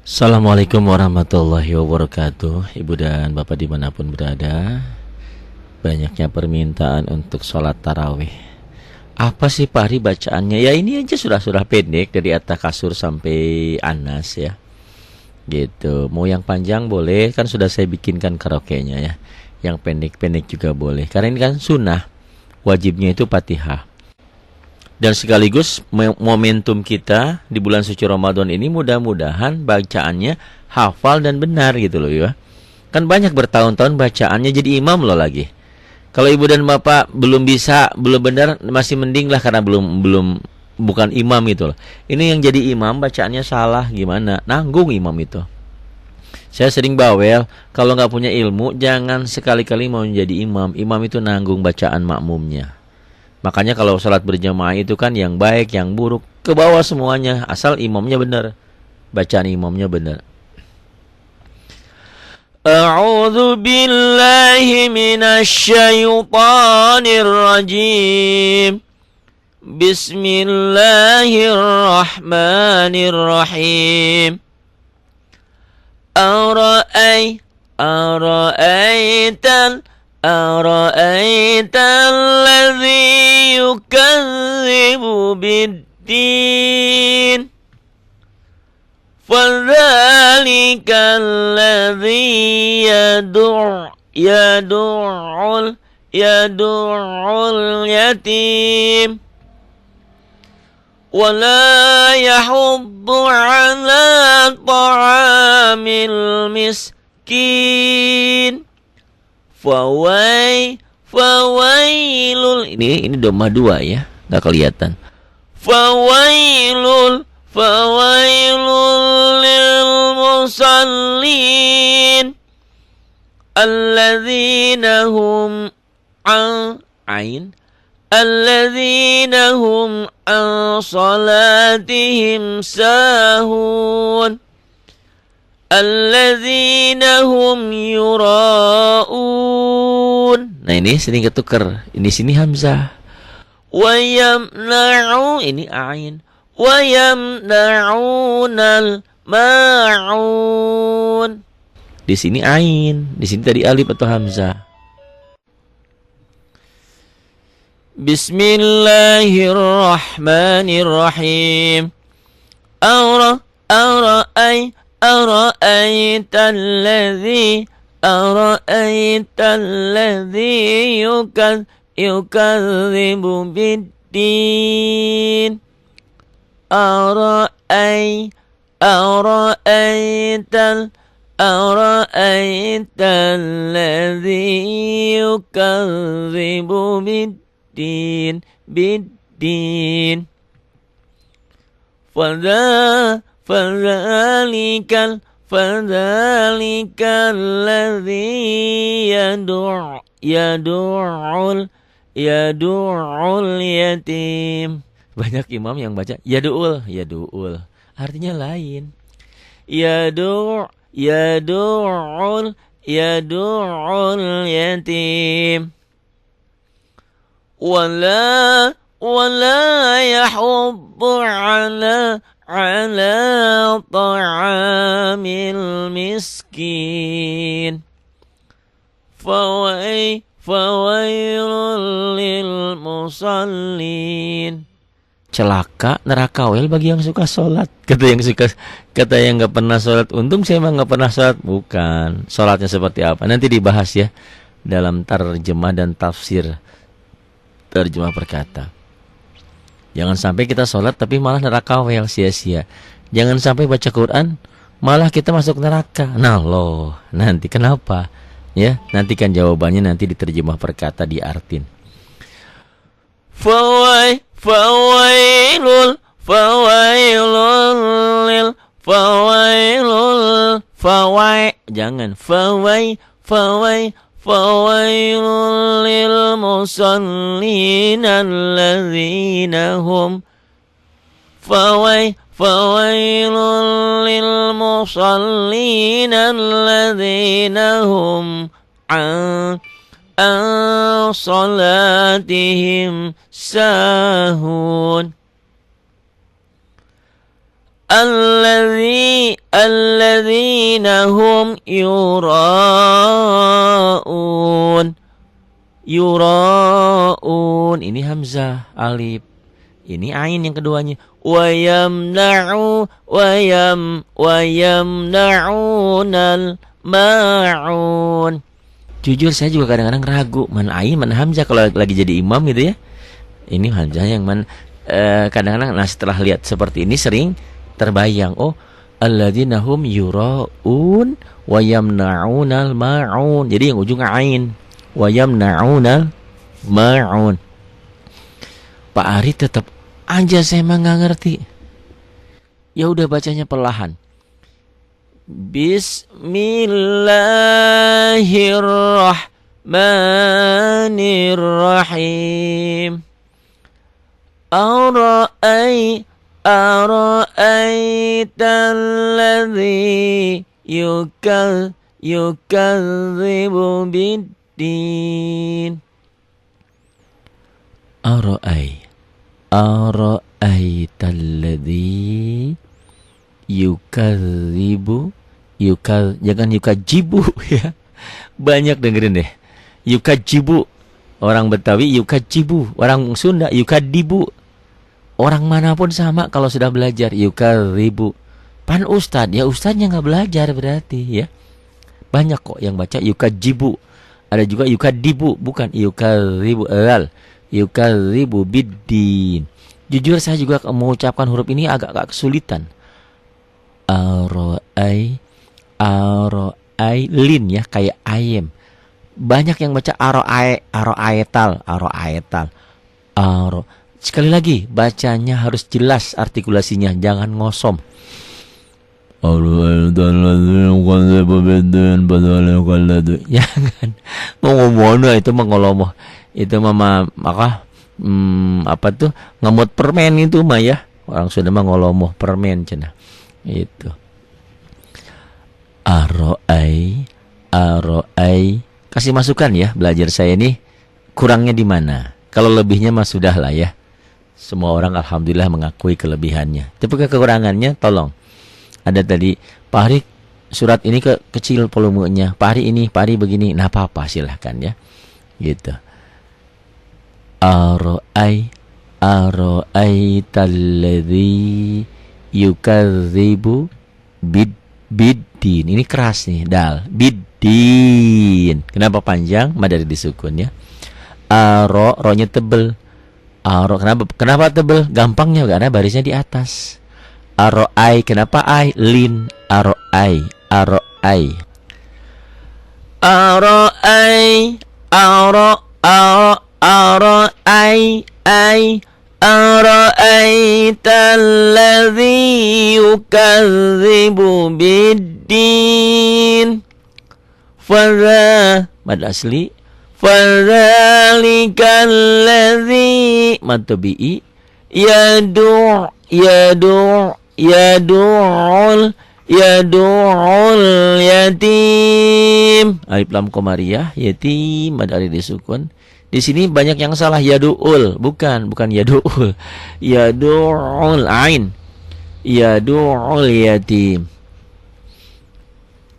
Assalamualaikum warahmatullahi wabarakatuh. Ibu dan bapak dimanapun berada, banyaknya permintaan untuk sholat tarawih. Apa sih Pak Hari bacaannya? Ya ini aja surah-surah pendek dari At-Takasur sampai An-Nas ya. Gitu. Mau yang panjang boleh, kan sudah saya bikinkan karaoke-nya ya. Yang pendek-pendek juga boleh. Karena ini kan sunnah. Wajibnya itu Fatihah. Dan sekaligus momentum kita di bulan suci Ramadan ini mudah-mudahan bacaannya hafal dan benar gitu loh ya. Kan banyak bertahun-tahun bacaannya jadi imam loh lagi. Kalau ibu dan bapak belum bisa, belum benar, masih mending lah karena belum bukan imam itu loh. Ini yang jadi imam bacaannya salah gimana? Nanggung imam itu. Saya sering bawel, kalau nggak punya ilmu jangan sekali-kali mau menjadi imam. Imam itu nanggung bacaan makmumnya. Makanya kalau sholat berjamaah itu kan yang baik, yang buruk, ke bawah semuanya. Asal imamnya benar. Bacaan imamnya benar. A'udzu billahi minasy syaithanir rajim. Bismillahirrahmanirrahim. Ara'aital أرأيت الذي يكذب بالدين فذلك الذي يدع اليتيم ولا يحض على طعام المسكين Fawailul ini domah dua ya, nggak kelihatan. Fawailul lil musallin alladzina hum an salatihim sahun alladzina hum yura'un. Nah ini sering ketuker. Ini sini hamzah. Wa yamna'u ini ain. Wa yamna'unal ma'un. Di sini ain, di sini tadi alif atau hamzah. Bismillahirrahmanirrahim. أرأيت الذي يكذب بالدين أرأيت الذي يكذب بالدين فذلك الذي يدع اليتيم. Banyak imam yang baca yadu'ul. Artinya lain. Yad'ul yatim. Wala yahuddu ala ta'amil miskin. Fawailul lil musallin. Celaka neraka wel bagi yang suka sholat. Kata yang nggak pernah sholat. Untung saya emang nggak pernah sholat. Bukan. Sholatnya seperti apa? Nanti dibahas ya dalam terjemah dan tafsir terjemah perkata. Jangan sampai kita sholat tapi malah neraka wel sia-sia. Jangan sampai baca Quran malah kita masuk neraka. Nah loh, nanti kenapa? Ya, nantikan jawabannya nanti diterjemah perkata di Artin. Fawailul jangan فويل للمصلين الذين هم فويل للمصلين الذين هم عن صلاتهم ساهون alladzina hum yura'un. Yura'un, ini hamzah, alif. Ini ain yang keduanya. Wa yamna'unal ma'un. Jujur saya juga kadang-kadang ragu mana ain mana hamzah kalau lagi jadi imam gitu ya. Ini hamzah yang kadang-kadang setelah lihat seperti ini sering terbayang, oh alladzina hum yura'un wa yamna'unal ma'un. Jadi yang ujung ain. Wa yamna'unal ma'un. Pak Ari tetap aja saya mah nggak ngerti. Ya udah bacanya perlahan. Bismillahirrahmanirrahim. Ara'aital ladzi yukadzibu biddin. Ara'aital ladzi yukadzibu, jangan yukajibu ya. Banyak dengerin deh. Yukajibu orang Betawi, yukajibu orang Sunda, yukadibu. Orang manapun sama kalau sudah belajar yukadzibu. Pan ustad, ya ustadnya nggak belajar berarti ya. Banyak kok yang baca yukajibu. Ada juga yukadibu, bukan yukadzibu. Yukadzibu biddin. Jujur saya juga mengucapkan huruf ini agak kesulitan. Ara'ai lin ya, kayak ayam. Banyak yang baca aro'aetal. Sekali lagi bacanya harus jelas artikulasinya, jangan ngosom. Jangan ngomong itu mengolomoh. Itu maka apa tuh ngemut permen itu mah ya. Orang sudah mengolomoh permen cenah. Itu. Ara'ai. Kasih masukan ya, belajar saya ini kurangnya di mana. Kalau lebihnya mah sudah lah ya. Semua orang alhamdulillah mengakui kelebihannya. Tapi kekurangannya tolong. Ada tadi, Pak Hari surat ini kecil volumenya. Pak Hari ini, Pak Hari begini. Nah apa-apa silahkan ya. Gitu. Ara'aital ladzi yukadzibu biddin. Ini keras nih, dal. Biddin. Kenapa panjang? Madari disukun ya. Ro-nya tebel. Kenapa tebel? Gampangnya karena barisnya di atas. Ara'ai, kenapa ai? Lin. Ara'ai. Ara'aital ladzi yukadzibu biddin. Fadza mad asli. Fadzalikal ladzi mad tabi'i yad'ul yatim. Alif lam qamariyah, yatim mad alif disukun. Di sini banyak yang salah, yadu'ul, bukan yadu'ul. Yadu'ul ain. Yadu'ul yatim.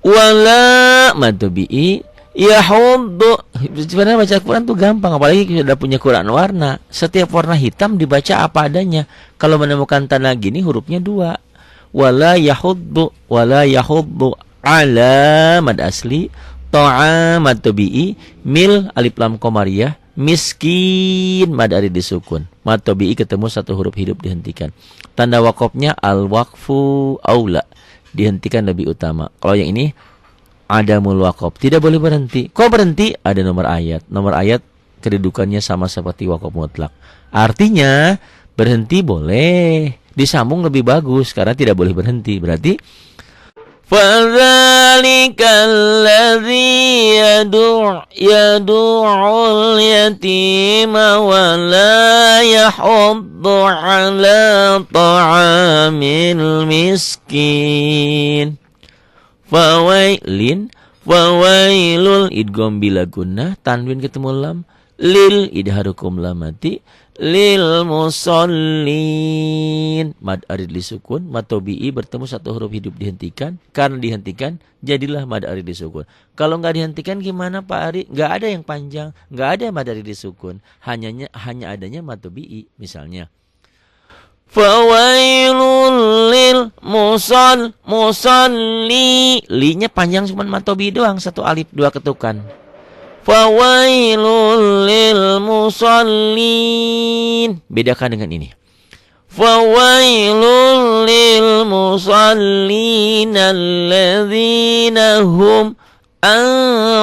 Wala matubi'i yahuddu. Sebenarnya baca Quran tuh gampang, apalagi sudah punya Quran warna. Setiap warna hitam dibaca apa adanya. Kalau menemukan tanda gini hurufnya 2. Wala yahuddu ala mad asli. To'a mad tabi'i, mil alif lam qamariyah, miskin mad ari disukun. Mad tabi'i ketemu satu huruf hidup dihentikan. Tanda wakofnya al waqfu aula, dihentikan lebih utama. Kalau yang ini adamul waqaf, tidak boleh berhenti. Kok berhenti? Ada nomor ayat. Nomor ayat kedudukannya sama seperti waqaf mutlak. Artinya berhenti boleh, disambung lebih bagus karena tidak boleh berhenti. Berarti fadzalikal ladzi yad'ul yatima wa la yahuddu ala ta'amil miskin. Fawailul idgham bila gunnah, tanwin ketemu lam, lil idharukum lamati, lil musallin. Mad arid disukun, mad tabi'i bertemu satu huruf hidup dihentikan. Karena dihentikan, jadilah mad arid disukun. Kalau nggak dihentikan gimana Pak Ari? Nggak ada yang panjang, nggak ada mad arid disukun. Hanya adanya mad tabi'i. Misalnya, fawailul lil musalli. Li-nya panjang cuma mad tabi'i doang, satu alif dua ketukan. Fawailul lil musallin. Bedakan dengan ini. Fawailul lil musallin alladzina hum an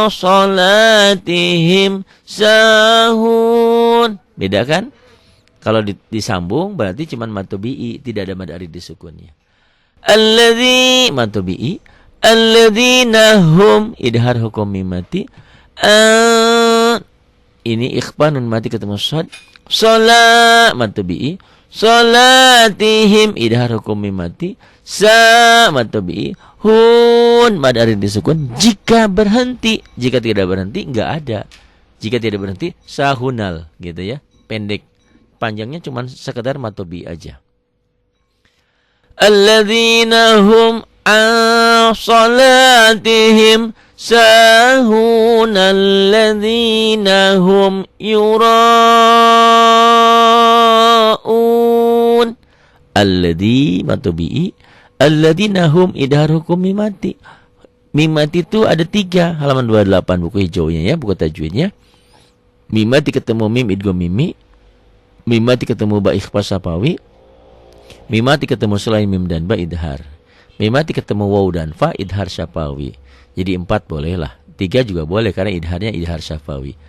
salatihim sahun. Bedakan? Kalau disambung berarti cuma mad tabi'i, tidak ada mad arid disukunnya. Alladzi mad tabi'i, alladzina hum idhar hukum mimati. Ini ikhfa nun mati ketemu shad. Salat mad tabi'i, salatihim idhar hukum mimati. Sa mad tabi'i, hun mad arid disukun jika berhenti. Jika tidak berhenti enggak ada. Jika tidak berhenti sahunal gitu ya, pendek. Panjangnya cuma sekedar mad tabi'i aja. Alladzina hum an salatihim sahun alladzina hum yura'un. Alladzi matabi'i, alladzina hum idhar hukum mimati. Mimati itu ada 3, halaman 28 buku hijaunya ya, buku tajwidnya. Mimati ketemu mim idgham mimi, mimati ketemu ba ikhfa safawi, mimati ketemu selain mim dan ba idhar, mimati ketemu waw dan fa idhar syafawi. Jadi 4 boleh lah. 3 juga boleh karena idharnya idhar syafawi.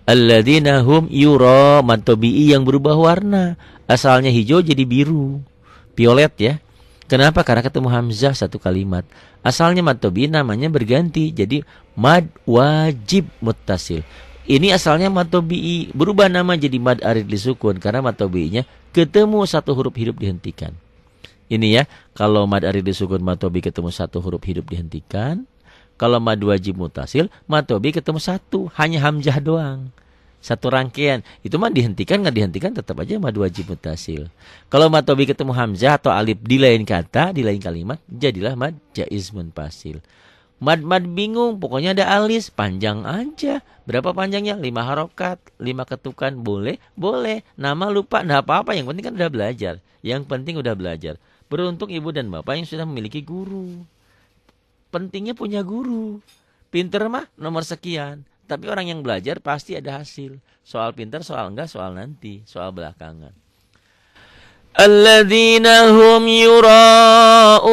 Alladzina hum yura mad tabi'i yang berubah warna. Asalnya hijau jadi biru, violet ya. Kenapa? Karena ketemu hamzah satu kalimat. Asalnya mad tabi'i namanya berganti jadi mad wajib muttasil. Ini asalnya mad tabi'i berubah nama jadi mad arid disukun karena mad tabi'inya ketemu satu huruf hidup dihentikan. Ini ya, kalau mad arid disukun mad tabi'i ketemu satu huruf hidup dihentikan. Kalau mad wajib mutasil, mad tabi'i ketemu satu, hanya hamzah doang. Satu rangkaian. Itu mah dihentikan, nggak dihentikan tetap aja mad wajib mutasil. Kalau mad tabi'i ketemu hamzah atau alif di lain kata, di lain kalimat, jadilah mad jaiz munfasil. Mad bingung, pokoknya ada alis, panjang aja. Berapa panjangnya? 5 harokat, 5 ketukan, boleh? Boleh. Nama lupa, nggak apa-apa, yang penting kan udah belajar. Yang penting udah belajar. Beruntung ibu dan bapak yang sudah memiliki guru. Pentingnya punya guru. Pinter mah nomor sekian. Tapi orang yang belajar pasti ada hasil. Soal pinter, soal enggak, soal nanti, soal belakangan. Alladzina hum yura'un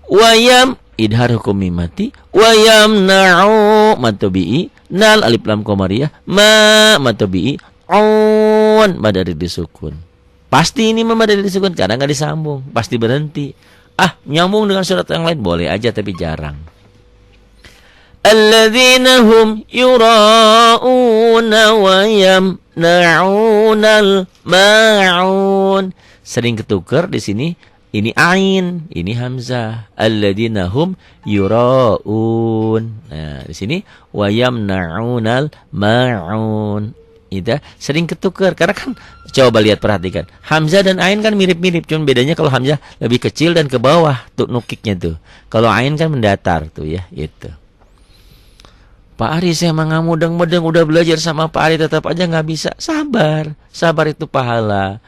wayam idhar hukum mimati wayam na'u mad tabi'i nal alif lam qamariyah ma mad tabi'i on mad arid disukun. Pasti ini mad arid disukun karena enggak disambung, pasti berhenti. Nyambung dengan surat yang lain boleh aja tapi jarang. Alladzina hum yura'una wa yamna'unal ma'un. Sering ketukar di sini. Ini ain, ini hamzah. Alladzina hum yura'un. Nah, di sini wa yamna'unal ma'un. Itu sering ketukar karena kan coba lihat perhatikan. Hamzah dan ain kan mirip-mirip, cuma bedanya kalau hamzah lebih kecil dan ke bawah tuh nukiknya tuh. Kalau ain kan mendatar tuh ya, itu. Pak Ari saya mah mudeng-mudeng udah belajar sama Pak Ari tetap aja nggak bisa. Sabar, sabar itu pahala.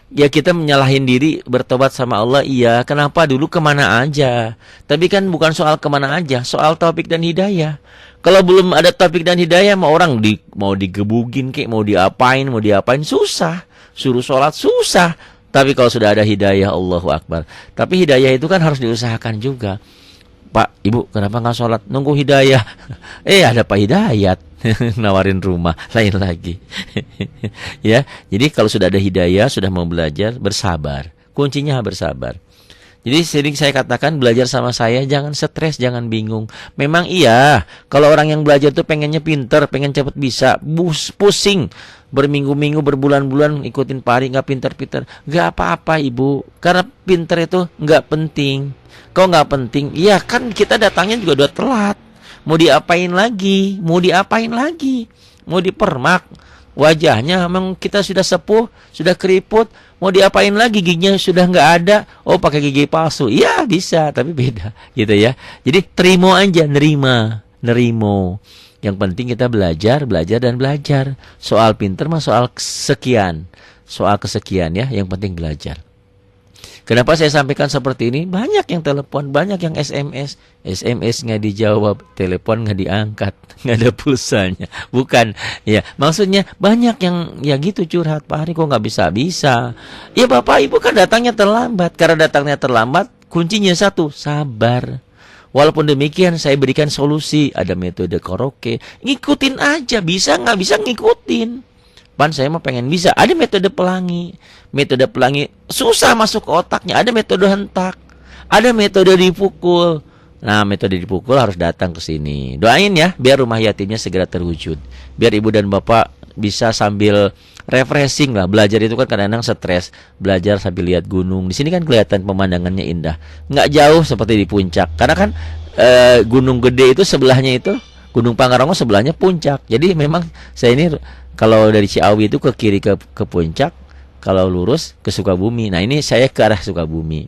Ya kita menyalahin diri bertobat sama Allah, iya. Kenapa dulu kemana aja? Tapi kan bukan soal kemana aja, soal taufik dan hidayah. Kalau belum ada taufik dan hidayah, mau orang mau digebugin kek, mau diapain susah. Suruh sholat susah. Tapi kalau sudah ada hidayah, Allahu Akbar. Tapi hidayah itu kan harus diusahakan juga. Pak, Ibu, kenapa nggak sholat? Nunggu hidayah. Ada Pak Hidayat nawarin rumah, lain lagi. Ya, jadi kalau sudah ada hidayah, sudah mau belajar, bersabar. Kuncinya bersabar. Jadi sering saya katakan belajar sama saya jangan stres, jangan bingung. Memang iya, kalau orang yang belajar tuh pengennya pinter, pengen cepet bisa, pusing. Berminggu-minggu, berbulan-bulan ikutin pari, nggak pinter-pinter. Nggak apa-apa Ibu, karena pinter itu nggak penting. Kok nggak penting? Iya kan kita datangnya juga udah telat. Mau diapain lagi? Mau dipermak? Wajahnya memang kita sudah sepuh, sudah keriput, mau diapain lagi, giginya sudah nggak ada, oh pakai gigi palsu, iya bisa, tapi beda gitu ya. Jadi terima aja, nerimo. Yang penting kita belajar dan belajar. Soal pinter mah soal kesekian ya, yang penting belajar. Kenapa saya sampaikan seperti ini? Banyak yang telepon, banyak yang SMS nggak dijawab, telepon nggak diangkat, nggak ada pulsanya. Bukan, ya maksudnya banyak yang ya gitu curhat, Pak Hari kok nggak bisa. Ya Bapak Ibu kan datangnya terlambat. Karena datangnya terlambat, kuncinya satu, sabar. Walaupun demikian saya berikan solusi, ada metode karaoke, ngikutin aja, bisa nggak bisa ngikutin. Pan saya mah pengen bisa. Ada metode pelangi. Metode pelangi susah masuk ke otaknya. Ada metode hentak. Ada metode dipukul. Nah, metode dipukul harus datang ke sini. Doain ya, biar rumah yatimnya segera terwujud. Biar ibu dan bapak bisa sambil refreshing lah. Belajar itu kan kadang-kadang stres. Belajar sambil lihat gunung. Di sini kan kelihatan pemandangannya indah. Nggak jauh seperti di puncak. Karena kan gunung gede itu sebelahnya itu, Gunung Pangrango sebelahnya puncak. Jadi memang saya ini kalau dari Ciawi itu ke kiri ke puncak, kalau lurus ke Sukabumi. Nah ini saya ke arah Sukabumi.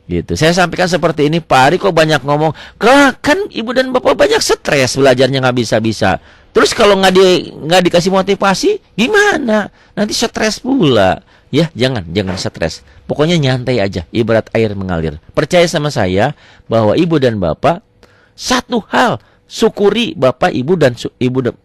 Gitu. Saya sampaikan seperti ini, Pak Ari kok banyak ngomong, kan ibu dan bapak banyak stres belajarnya nggak bisa. Terus kalau nggak dikasih motivasi, gimana? Nanti stres pula. Ya jangan stres. Pokoknya nyantai aja, ibarat air mengalir. Percaya sama saya bahwa ibu dan bapak satu hal. Syukuri bapak, ibu dan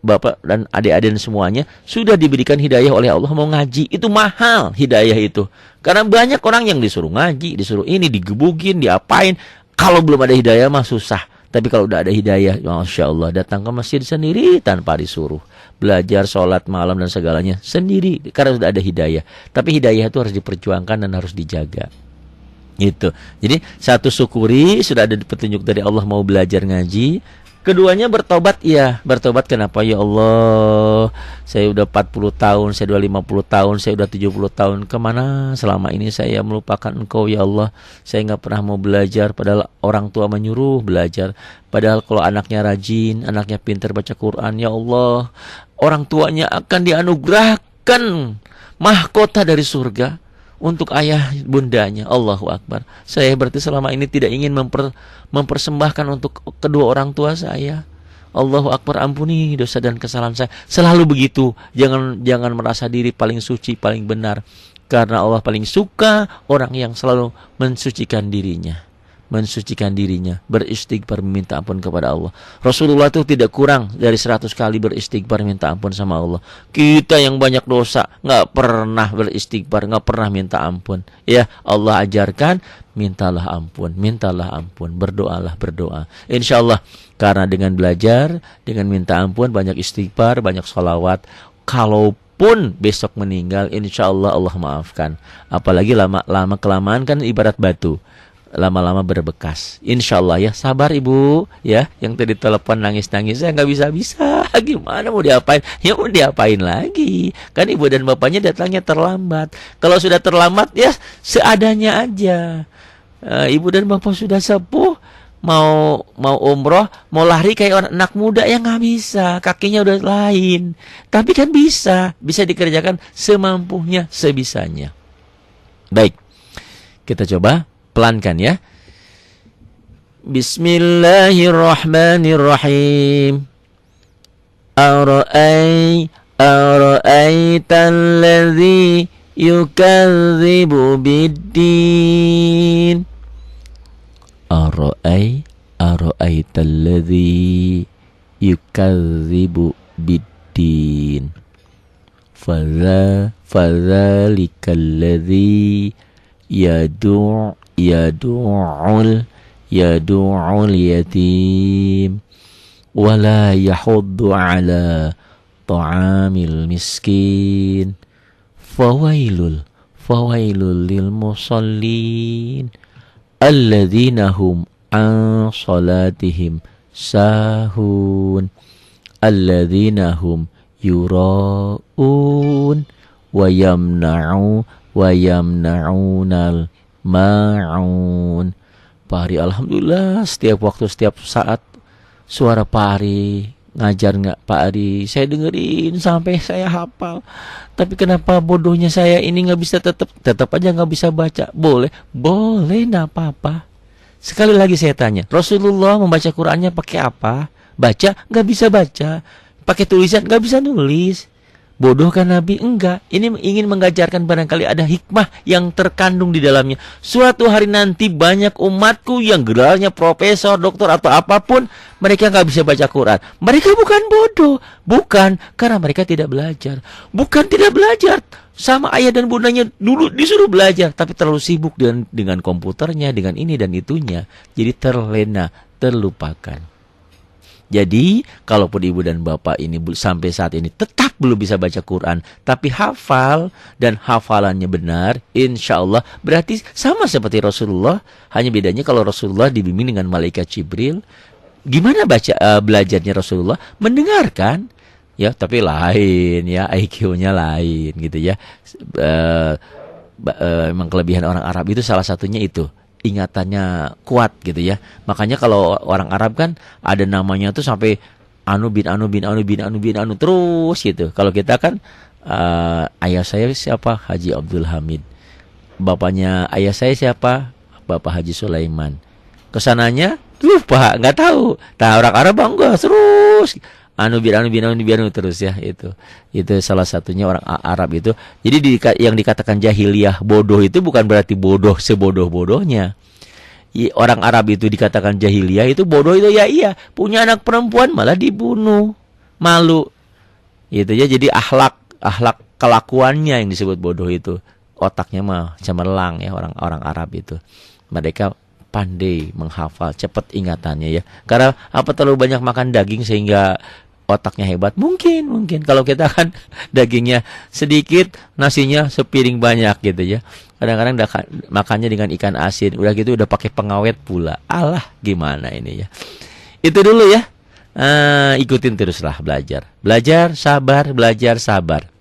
bapak dan adik-adik dan semuanya sudah diberikan hidayah oleh Allah mau ngaji. Itu mahal hidayah itu. Karena banyak orang yang disuruh ngaji, disuruh ini, digebugin, diapain. Kalau belum ada hidayah mah susah. Tapi kalau udah ada hidayah, Masya Allah, datang ke masjid sendiri tanpa disuruh. Belajar, sholat, malam dan segalanya sendiri. Karena sudah ada hidayah. Tapi hidayah itu harus diperjuangkan dan harus dijaga. Gitu. Jadi satu syukuri sudah ada petunjuk dari Allah mau belajar ngaji. Keduanya bertobat, iya. Bertobat kenapa? Ya Allah, saya udah 40 tahun, saya udah 50 tahun, saya udah 70 tahun. Kemana selama ini saya melupakan Engkau, ya Allah. Saya nggak pernah mau belajar, padahal orang tua menyuruh belajar. Padahal kalau anaknya rajin, anaknya pintar baca Quran, ya Allah, orang tuanya akan dianugerahkan mahkota dari surga untuk ayah bundanya. Allahu Akbar. Saya berarti selama ini tidak ingin mempersembahkan untuk kedua orang tua saya. Allahu Akbar, ampuni dosa dan kesalahan saya. Selalu begitu. Jangan merasa diri paling suci, paling benar. Karena Allah paling suka orang yang selalu mensucikan dirinya. Beristighfar, meminta ampun kepada Allah. Rasulullah itu tidak kurang dari 100 kali beristighfar, minta ampun sama Allah. Kita yang banyak dosa nggak pernah beristighfar, nggak pernah minta ampun. Ya Allah ajarkan, mintalah ampun, berdoa. Insya Allah, karena dengan belajar, dengan minta ampun, banyak istighfar, banyak sholawat, kalaupun besok meninggal, insya Allah Allah maafkan. Apalagi lama kelamaan kan ibarat batu, lama-lama berbekas. Insya Allah ya, sabar ibu ya. Yang tadi telepon nangis-nangis, saya nggak bisa. Gimana mau diapain? Ya mau diapain lagi? Kan ibu dan bapaknya datangnya terlambat. Kalau sudah terlambat ya seadanya aja. Ibu dan bapak sudah sepuh, mau umroh, mau lari kayak anak muda ya nggak bisa. Kakinya udah lain. Tapi kan bisa dikerjakan semampunya, sebisanya. Baik, kita coba pelankan ya. Bismillahirrahmanirrahim. Ara'aital ladzi yukadzibu biddin. Ara'aital ladzi yukadzibu biddin. Fadzalikal ladzi yadu'ul yatim wala yahuddu ala ta'amil miskin fawailul lil musallin alladzina hum an salatihim sahun alladzina hum yura'un wa yamna'unal ma'un. Pak Hari, alhamdulillah setiap waktu, setiap saat suara Pak Hari ngajar nggak Pak Ari? Saya dengerin sampai saya hafal. Tapi kenapa bodohnya saya ini nggak bisa tetap aja nggak bisa baca? Boleh, boleh, nggak apa-apa. Sekali lagi saya tanya, Rasulullah membaca Qurannya pakai apa? Baca nggak bisa baca, pakai tulisan nggak bisa nulis. Bodoh kan Nabi? Enggak. Ini ingin mengajarkan barangkali ada hikmah yang terkandung di dalamnya. Suatu hari nanti banyak umatku yang gelarnya profesor, doktor atau apapun, mereka nggak bisa baca Quran. Mereka bukan bodoh, bukan karena mereka tidak belajar, bukan tidak belajar. Sama ayah dan bundanya dulu disuruh belajar, tapi terlalu sibuk dengan komputernya, dengan ini dan itunya, jadi terlena, terlupakan. Jadi, kalaupun ibu dan bapak ini sampai saat ini tetap belum bisa baca Quran, tapi hafal dan hafalannya benar, insya Allah berarti sama seperti Rasulullah. Hanya bedanya kalau Rasulullah dibimbing dengan malaikat Jibril, gimana belajarnya Rasulullah? Mendengarkan, ya, tapi lain ya, IQ-nya lain gitu ya. Memang kelebihan orang Arab itu salah satunya itu. Ingatannya kuat gitu ya. Makanya kalau orang Arab kan ada namanya tuh sampai anu bin anu bin anu bin anu bin anu terus gitu. Kalau kita kan ayah saya siapa? Haji Abdul Hamid. Bapaknya ayah saya siapa? Bapak Haji Sulaiman. Kesananya lupa, nggak tahu. Nah, orang Arab enggak terus anu bin anu bin anu bin anu terus ya, itu salah satunya orang Arab itu. Jadi yang dikatakan jahiliyah bodoh itu bukan berarti bodoh sebodoh-bodohnya. Orang Arab itu dikatakan jahiliyah itu bodoh itu ya iya, punya anak perempuan malah dibunuh, malu gitu ya. Jadi akhlak kelakuannya yang disebut bodoh itu. Otaknya mah cemerlang ya, orang Arab itu. Mereka pandai menghafal, cepat ingatannya ya. Karena apa, terlalu banyak makan daging sehingga otaknya hebat. Mungkin kalau kita kan dagingnya sedikit, nasinya sepiring banyak gitu ya. Kadang-kadang makannya dengan ikan asin, udah gitu udah pakai pengawet pula. Alah, gimana ini ya. Itu dulu ya. Ikutin teruslah belajar sabar, belajar sabar.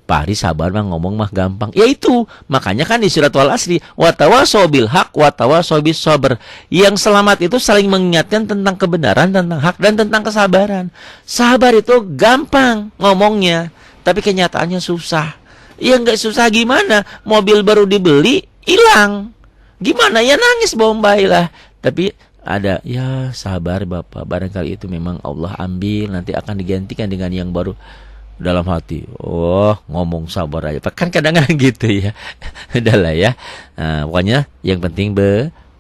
Pak Ari sabar mah, ngomong mah gampang. Ya itu, makanya kan di surat Al-Asri, watawasau bil haq watawasau bis sabr. Yang selamat itu saling mengingatkan tentang kebenaran, tentang hak dan tentang kesabaran. Sabar itu gampang ngomongnya, tapi kenyataannya susah. Ya nggak susah gimana? Mobil baru dibeli hilang, gimana ya, nangis bombay lah. Tapi ada, ya sabar Bapak, barangkali itu memang Allah ambil, nanti akan digantikan dengan yang baru. Dalam hati, oh ngomong sabar aja, kan kadang-kadang gitu ya. Udahlah ya, pokoknya yang penting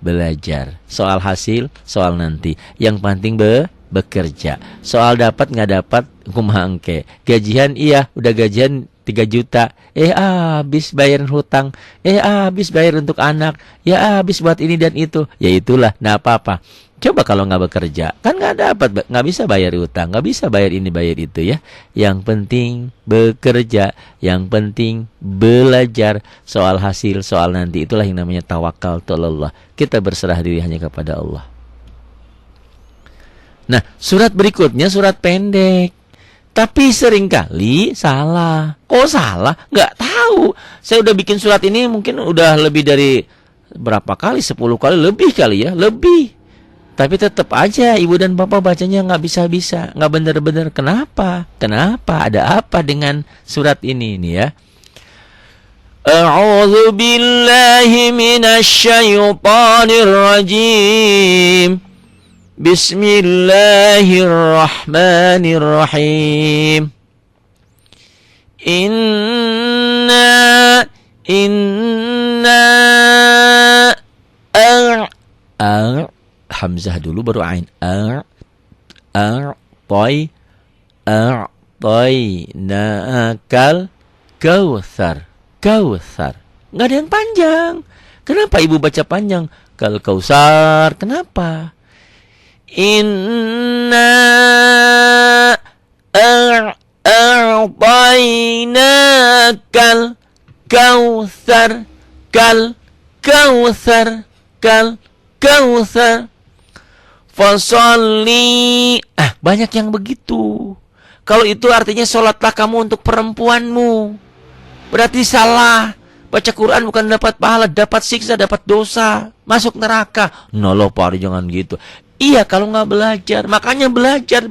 belajar. Soal hasil, soal nanti. Yang penting bekerja. Soal dapat nggak dapat, kumangke. Gajian iya, udah gajian 3 juta. Habis bayar hutang. Habis bayar untuk anak. Ya habis buat ini dan itu. Ya itulah, nggak apa-apa. Coba kalau nggak bekerja, kan nggak dapat, nggak bisa bayar utang, nggak bisa bayar ini bayar itu ya. Yang penting bekerja, yang penting belajar. Soal hasil, soal nanti, itulah yang namanya tawakal Allah. Kita berserah diri hanya kepada Allah. Nah, surat berikutnya surat pendek, tapi seringkali salah. Kok salah? Nggak tahu. Saya udah bikin surat ini mungkin udah lebih dari berapa kali, 10 kali lebih kali ya, lebih. Tapi tetap aja ibu dan bapak bacanya nggak bisa-bisa, nggak benar-benar. Kenapa? Ada apa dengan surat ini nih ya? A'udzu billahi minasy syaithanir rajim. Bismillahirrahmanirrahim. Inna hamzah dulu baru ain. A'tainakal kautsar. Nggak ada yang panjang. Kenapa ibu baca panjang? Kal kausar. Kenapa? Inna a'tainakal kautsar. Kal kautsar. Fasolli. Banyak yang begitu. Kalau itu artinya sholatlah kamu untuk perempuanmu, berarti salah. Baca Quran bukan dapat pahala, dapat siksa, dapat dosa, masuk neraka. Noloh Pak, jangan gitu. Iya, kalau nggak belajar. Makanya belajar.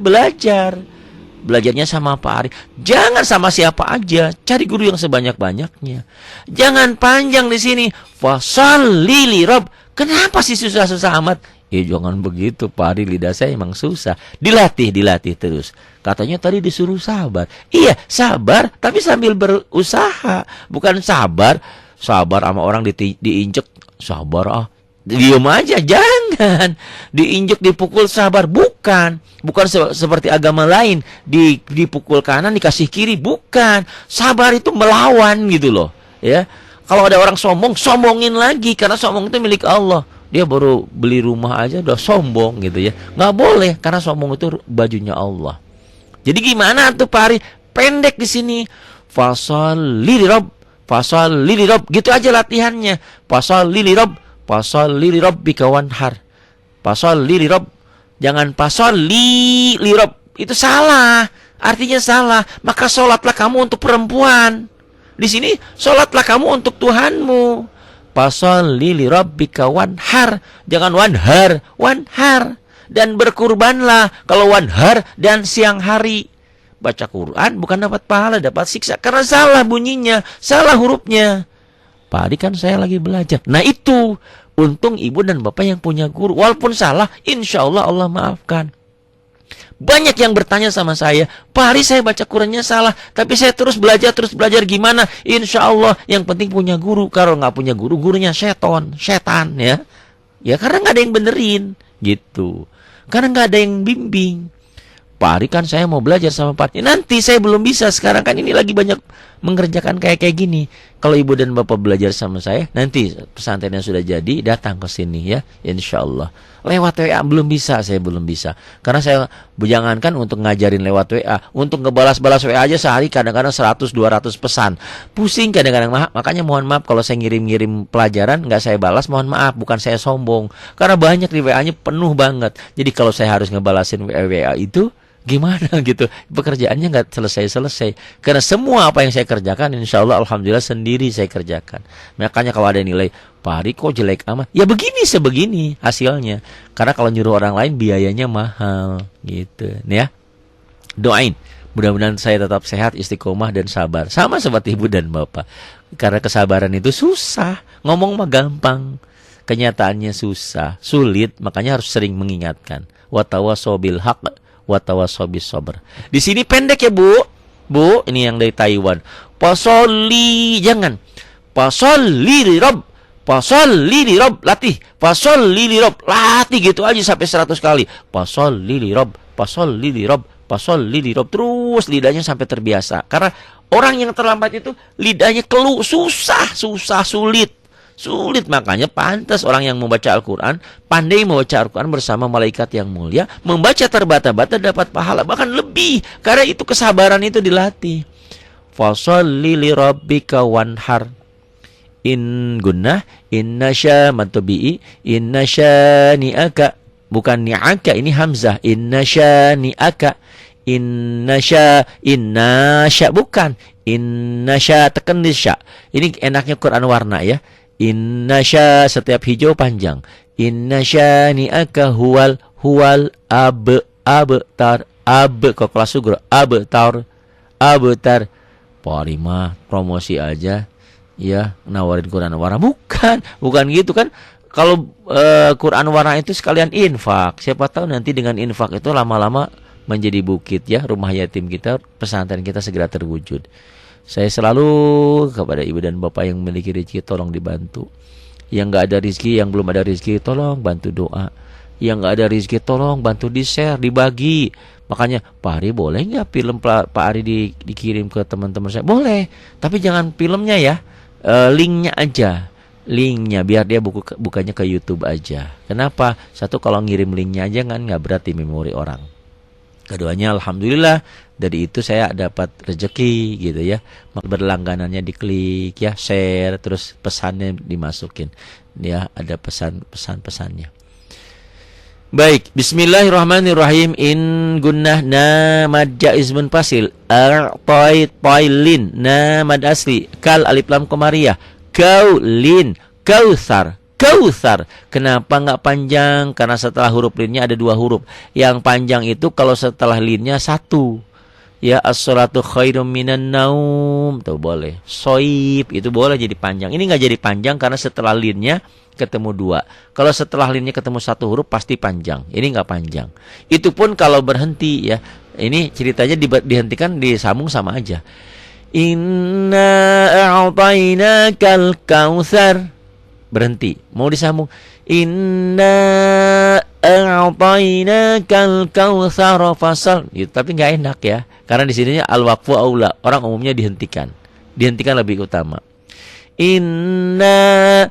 Belajarnya sama Pak Ari. Jangan sama siapa aja. Cari guru yang sebanyak-banyaknya. Jangan panjang di sini. Fasholli li Rabb. Kenapa sih susah-susah amat? Ya jangan begitu Pak Ari, lidah saya emang susah. Dilatih terus. Katanya tadi disuruh sabar. Iya, sabar tapi sambil berusaha. Bukan sabar sama orang diinjek. Sabar diem aja, jangan. Diinjek, dipukul, sabar. Bukan seperti agama lain, dipukul kanan dikasih kiri. Bukan. Sabar itu melawan gitu loh, ya. Kalau ada orang sombong, sombongin lagi, karena sombong itu milik Allah. Dia baru beli rumah aja udah sombong gitu ya. Nggak boleh, karena sombong itu bajunya Allah. Jadi gimana tuh Pak Ari? Pendek di sini. Fasholli li Rabb, gitu aja latihannya. Fasholli li rabbika wanhar. Fasholli li Rabb. Jangan fasholli li Rabb. Itu salah. Artinya salah. Maka sholatlah kamu untuk perempuan. Di sini sholatlah kamu untuk Tuhanmu. Fasholli li rabbika wanhar. Jangan wanhar. Dan berkurbanlah. Kalau wanhar dan siang hari. Baca Quran bukan dapat pahala, dapat siksa. Karena salah bunyinya, salah hurufnya. Pak Adi kan saya lagi belajar. Nah itu, untung ibu dan bapak yang punya guru. Walaupun salah, insya Allah Allah maafkan. Banyak yang bertanya sama saya, Pak Ari saya baca Qurannya salah, tapi saya terus belajar gimana? Insya Allah yang penting punya guru. Kalau nggak punya guru, gurunya setan ya. Ya karena nggak ada yang benerin gitu. Karena nggak ada yang bimbing. Pak Ari kan saya mau belajar sama Pak Ari. Nanti saya belum bisa. Sekarang kan ini lagi banyak mengerjakan kayak gini. Kalau ibu dan bapak belajar sama saya, nanti pesantrennya sudah jadi, datang ke sini ya, insya Allah. Lewat WA saya belum bisa. Karena saya jangankan untuk ngajarin lewat WA, untuk ngebalas-balas WA aja sehari kadang-kadang 100-200 pesan. Pusing kadang-kadang. Makanya mohon maaf kalau saya ngirim pelajaran nggak saya balas, mohon maaf, bukan saya sombong. Karena banyak di WA-nya penuh banget. Jadi kalau saya harus ngebalasin WA itu gimana gitu, pekerjaannya nggak selesai. Karena semua apa yang saya kerjakan, insya Allah alhamdulillah sendiri saya kerjakan. Makanya kalau ada nilai, Pak Ari kok jelek amat, ya begini sebegini hasilnya. Karena kalau nyuruh orang lain biayanya mahal gitu ya. Doain mudah-mudahan saya tetap sehat, istiqomah dan sabar, sama seperti ibu dan bapak. Karena kesabaran itu susah, ngomong mah gampang, kenyataannya susah, sulit. Makanya harus sering mengingatkan. Watawasau bil haqq watawasau bis sabr. Di sini pendek ya Bu, ini yang dari Taiwan. Fasholli, jangan. Fasholli li Rabb. Fasholli li Rabb, latih. Fasholli li Rabb, latih gitu aja sampai 100 kali. Fasholli li Rabb, fasholli li Rabb, fasholli li Rabb. Terus lidahnya sampai terbiasa. Karena orang yang terlambat itu lidahnya susah, sulit. Makanya pantas orang yang membaca Al-Quran, pandai membaca Al-Quran bersama malaikat yang mulia, membaca terbata-bata dapat pahala, bahkan lebih. Karena itu kesabaran itu dilatih. Fasholli li rabbika wanhar. In gunnah, inna syamatubi'i, inna syani'aka. Bukan ni'aka, ini hamzah. Inna syani'aka. Inna sya, bukan. Inna sya, tekan di sya. Ini enaknya Quran warna ya. Inna sya, setiap hijau panjang. Inna syani'aka huwal abtar. Kok kelas sugro, abtar. Parima promosi aja ya, nawarin Quran warna. Bukan gitu kan. Kalau Quran warna itu sekalian infak. Siapa tahu nanti dengan infak itu lama-lama menjadi bukit ya, rumah yatim kita, pesantren kita segera terwujud. Saya selalu kepada ibu dan bapak yang memiliki rezeki tolong dibantu. Yang nggak ada rezeki, yang belum ada rezeki tolong bantu doa. Yang nggak ada rezeki tolong bantu di-share, dibagi. Makanya Pak Ari boleh nggak film Pak Ari dikirim ke teman-teman saya? Boleh, tapi jangan filmnya ya, linknya aja. Linknya biar dia bukannya ke YouTube aja. Kenapa? Satu, kalau ngirim linknya aja kan nggak berat di memori orang. Keduanya alhamdulillah dari itu saya dapat rezeki gitu ya. Berlangganannya diklik ya, share, terus pesannya dimasukin. Ya ada pesannya. Baik, bismillahirrahmanirrahim. In gunnah na mad jaizmun fasil. Tailin na mad asli. Kal alif lam qamariyah. Kaulin, kautsar. Kautsar. Kenapa nggak panjang? Karena setelah huruf linnya ada 2 huruf. Yang panjang itu kalau setelah linnya 1. Ya, as-salatu khairum minan naum. Tuh boleh. Soib itu boleh jadi panjang. Ini nggak jadi panjang karena setelah linnya ketemu 2. Kalau setelah linnya ketemu 1 huruf pasti panjang. Ini nggak panjang. Itu pun kalau berhenti ya. Ini ceritanya dihentikan, disambung sama aja. Inna a'tainakal kautsar. Berhenti. Mau disambung. Inna a'tainakal kautsar fasal. Gitu, tapi nggak enak ya. Karena di sininya al-waqfu aula. Orang umumnya dihentikan. Dihentikan lebih utama. Inna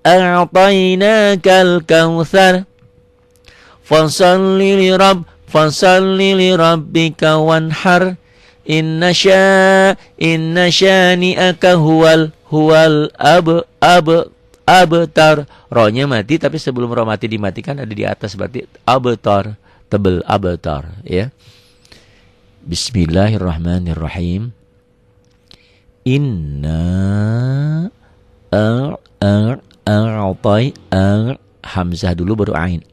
a'tainakal kautsar. Fasalli li rabbika wanhar. Inna syani'aka huwal abtar. Rohnya mati, tapi sebelum roh mati dimatikan ada di atas, berarti abtar, tebel abtar ya. Bismillahirrahmanirrahim. Inna hamzah dulu baru ain.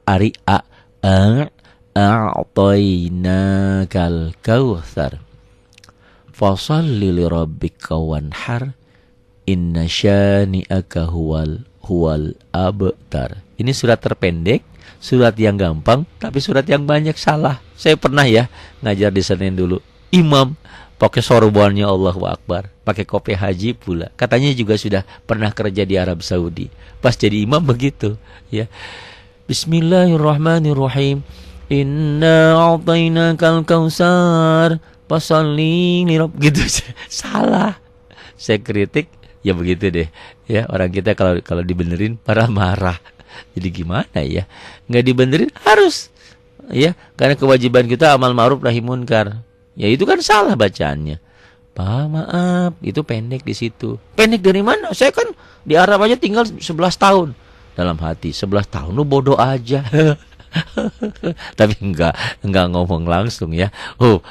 Ari a'tainakal kautsar. Fasalli li rabbika wanhar. Inna syani'aka huwal abtar. Ini surat terpendek, surat yang gampang, tapi surat yang banyak salah. Saya pernah ya ngajar di Senin dulu. Imam pakai sorbannya Allahu Akbar, pakai kopiah haji pula. Katanya juga sudah pernah kerja di Arab Saudi. Pas jadi imam begitu, ya. Bismillahirrahmanirrahim. Inna a'tainakal kautsar. Fasalli li rabbika. Gitu. Salah. Saya kritik, ya begitu deh. Ya, orang kita kalau dibenerin marah-marah. Jadi gimana ya? Nggak dibenerin harus. Ya, karena kewajiban kita amal ma'ruf nahi munkar. Ya itu kan salah bacaannya. Pak maaf, itu pendek di situ. Pendek dari mana? Saya kan di Arab aja tinggal 11 tahun. Dalam hati, 11 tahun lu bodoh aja. Tapi enggak ngomong langsung ya.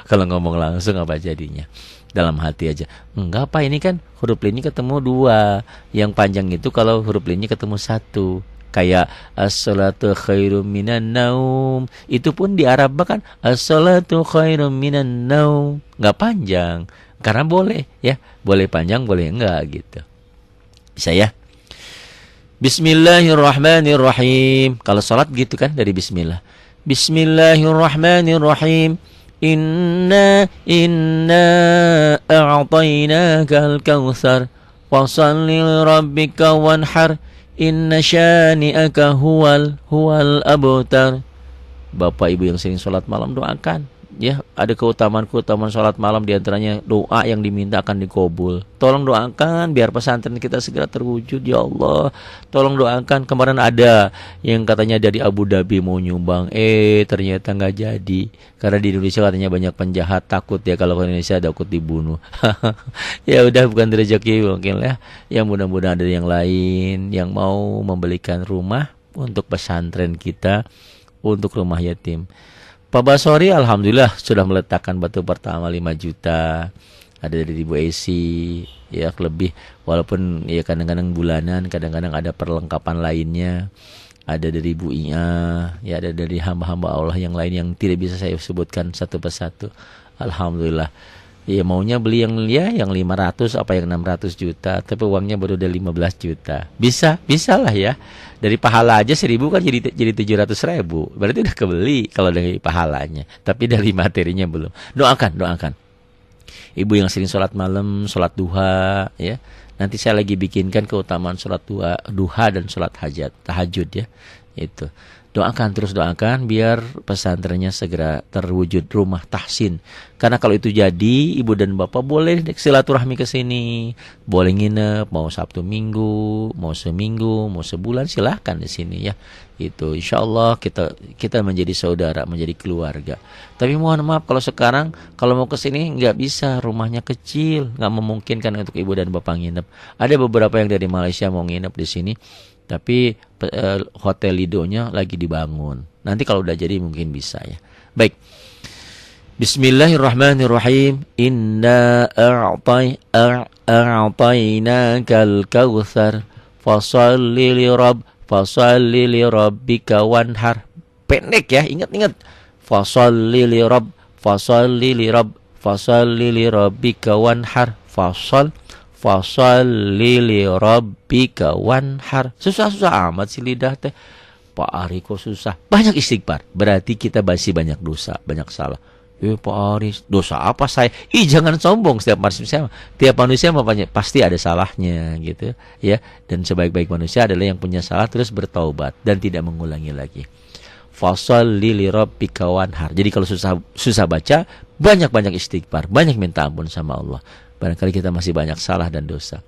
Kalau ngomong langsung apa jadinya? Dalam hati aja. Enggak Pak, ini kan huruf linnya ketemu 2. Yang panjang itu kalau huruf linnya ketemu 1. Kayak as-salatu khairum minan naum. Itu pun di Arab kan as-salatu khairum minan naum. Enggak panjang. Karena boleh ya. Boleh panjang, boleh enggak gitu. Bisa ya? Bismillahirrahmanirrahim. Kalau salat gitu kan dari bismillah. Bismillahirrahmanirrahim. Inna a'tainakal kautsar. Fashalli lirabbika wanhar. Inna syani'aka huwal abtar. Bapak Ibu yang sering sholat malam doakan. Ya, ada keutamaan sholat malam, diantaranya doa yang diminta akan dikabul. Tolong doakan biar pesantren kita segera terwujud ya Allah. Tolong doakan. Kemarin ada yang katanya dari Abu Dhabi mau nyumbang, ternyata nggak jadi. Karena di Indonesia katanya banyak penjahat, takut ya kalau ke Indonesia takut dibunuh. Ya udah, bukan rezeki mungkin ya. Yang mudah-mudahan ada yang lain yang mau membelikan rumah untuk pesantren kita, untuk rumah yatim. Pak Basori alhamdulillah sudah meletakkan batu pertama 5 juta. Ada dari Ibu Esi ya lebih, walaupun ya kadang-kadang bulanan, kadang-kadang ada perlengkapan lainnya. Ada dari Ibu Ia, ya ada dari hamba-hamba Allah yang lain yang tidak bisa saya sebutkan satu persatu. Alhamdulillah. Ya maunya beli yang 500 apa yang 600 juta, tapi uangnya baru udah 15 juta. Bisa lah ya. Dari pahala aja 1.000 kan jadi 700.000. Berarti udah kebeli kalau dari pahalanya. Tapi dari materinya belum. Doakan. Ibu yang sering sholat malam, sholat duha ya. Nanti saya lagi bikinkan keutamaan sholat duha dan sholat tahajud ya. Itu. Doakan biar pesantrennya segera terwujud rumah tahsin. Karena kalau itu jadi, ibu dan bapak boleh silaturahmi ke sini, boleh nginep, mau Sabtu Minggu, mau seminggu, mau sebulan, silahkan di sini ya. Itu insya Allah kita menjadi saudara, menjadi keluarga. Tapi mohon maaf kalau sekarang kalau mau ke sini nggak bisa, rumahnya kecil, nggak memungkinkan untuk ibu dan bapak nginep. Ada beberapa yang dari Malaysia mau nginep di sini. Tapi hotel Lidonya lagi dibangun. Nanti kalau udah jadi mungkin bisa ya. Baik. Bismillahirrahmanirrahim. Inna a'tainakal kautsar fasalli li rabbika wanhar. Pendek ya, ingat-ingat. Fasalli li rabbika wanhar. Fasalli li rabbika wanhar. Susah-susah amat sih lidah teh. Pak Ari kok susah. Banyak istighfar. Berarti kita masih banyak dosa, banyak salah. Pak Ari, dosa apa saya? Jangan sombong. Tiap manusia pasti ada salahnya gitu ya. Dan sebaik-baik manusia adalah yang punya salah terus bertaubat dan tidak mengulangi lagi. Fasholli li rabbika wanhar. Jadi kalau susah baca, banyak-banyak istighfar, banyak minta ampun sama Allah. Barangkali kita masih banyak salah dan dosa.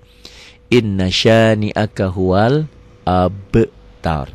Inna syani'aka huwal abtar.